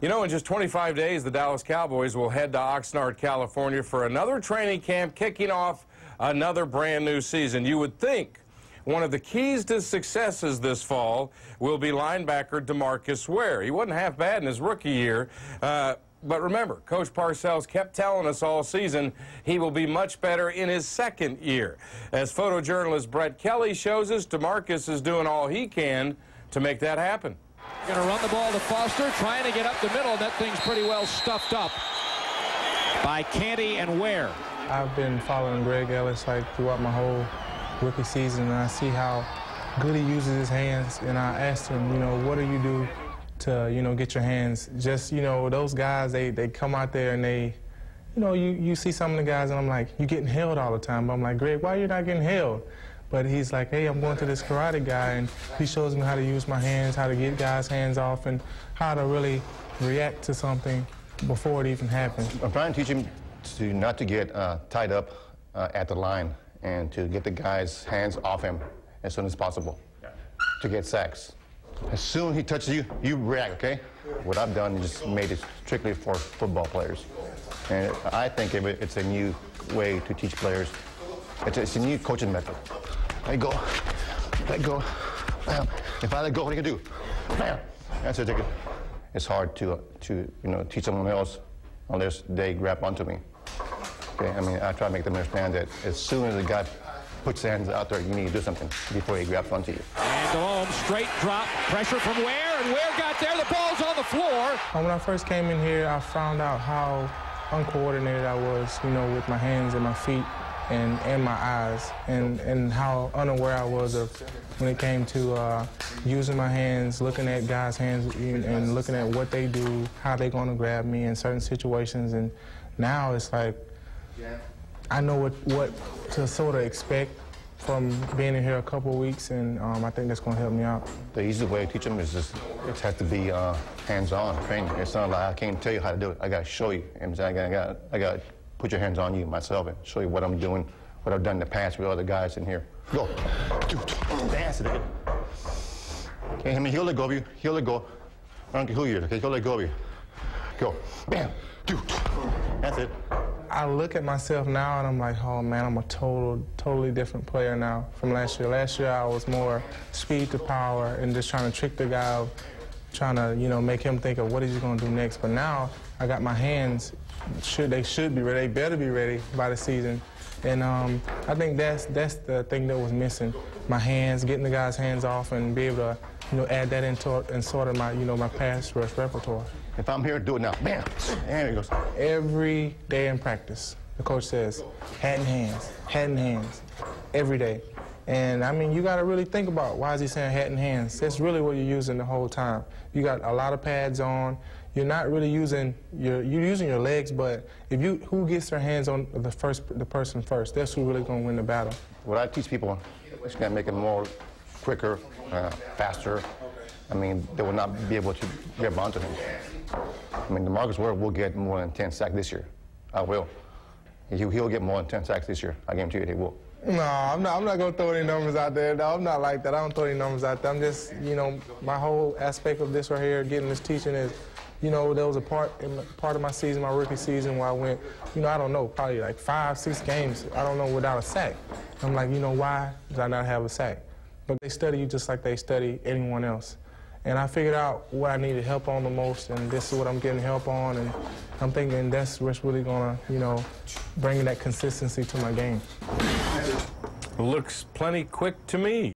You know, in just 25 days, the Dallas Cowboys will head to Oxnard, California for another training camp, kicking off another brand new season. You would think one of the keys to successes this fall will be linebacker Demarcus Ware. He wasn't half bad in his rookie year. But remember, Coach Parcells kept telling us all season he will be much better in his second year. As photojournalist Brett Kelly shows us, Demarcus is doing all he can to make that happen. Going to run the ball to Foster, trying to get up the middle. That thing's pretty well stuffed up by Canty and Ware. I've been following Greg Ellis throughout my whole rookie season, and I see how good he uses his hands. And I asked him, what do you do to, get your hands? Just, those guys, they come out there and they, you see some of the guys and I'm like, you're getting held all the time. But I'm like, Greg, why are you not getting held? But he's like, hey, I'm going to this karate guy, and he shows me how to use my hands, how to get guys' hands off, and how to really react to something before it even happens. I'm trying to teach him not to get tied up at the line and to get the guy's hands off him as soon as possible to get sacks. As soon as he touches you, you react, okay? What I've done is just made it strictly for football players. And I think it's a new way to teach players. It's a new coaching method. Let go, let go, bam. If I let go, what are you gonna do? Bam. That's it. It's hard to teach someone else unless they grab onto me. Okay, I mean, I try to make them understand that as soon as the guy puts his hands out there, you need to do something before he grabs onto you. And home, straight drop, pressure from Ware, and Ware got there, the ball's on the floor. When I first came in here, I found out how uncoordinated I was, with my hands and my feet and my eyes, and how unaware I was of when it came to using my hands, looking at guys' hands and looking at what they do, how they're going to grab me in certain situations. And now it's like I know what to sort of expect from being in here a couple of weeks, and I think that's going to help me out. The easy way to teach them is just, it has to be hands-on training. It's not like I can't tell you how to do it. I got to show you. I got to put your hands on you myself and show you what I'm doing, what I've done in the past with other guys in here. Go. Dance it. Okay, I mean, he'll let go of you. He'll let go. I don't care who you are, okay? He'll let go of you. Go. Bam. That's it. I look at myself now and I'm like, oh man, I'm a totally different player now from last year. Last year I was more speed to power and just trying to trick the guy out, trying to, make him think of what is he going to do next. But now I got my hands, they should be ready, they better be ready by the season. And I think that's the thing that was missing. My hands, getting the guy's hands off and be able to, add that into and sort of my, my pass rush repertoire. If I'm here, do it now. Bam! There he goes. Every day in practice, the coach says, hat in hands, every day. And I mean, you got to really think about why is he saying hat in hands. That's really what you're using the whole time. You got a lot of pads on. You're not really using you're using your legs, but who gets their hands on the person first, that's who really going to win the battle. What I teach people is going to make it more quicker, faster. I mean, they will not be able to grab onto him. I mean, Demarcus Ware will get more than 10 sacks this year. I will. He'll get more than 10 sacks this year. I guarantee you he will. No, I'm not going to throw any numbers out there. No, I'm not like that. I don't throw any numbers out there. I'm just, my whole aspect of this right here, getting this teaching is, there was a part of my season, my rookie season, where I went, I don't know, probably like 5-6 games, I don't know, without a sack. I'm like, why did I not have a sack? But they study you just like they study anyone else. And I figured out what I needed help on the most, and this is what I'm getting help on, and I'm thinking that's what's really gonna, bring that consistency to my game. Looks plenty quick to me.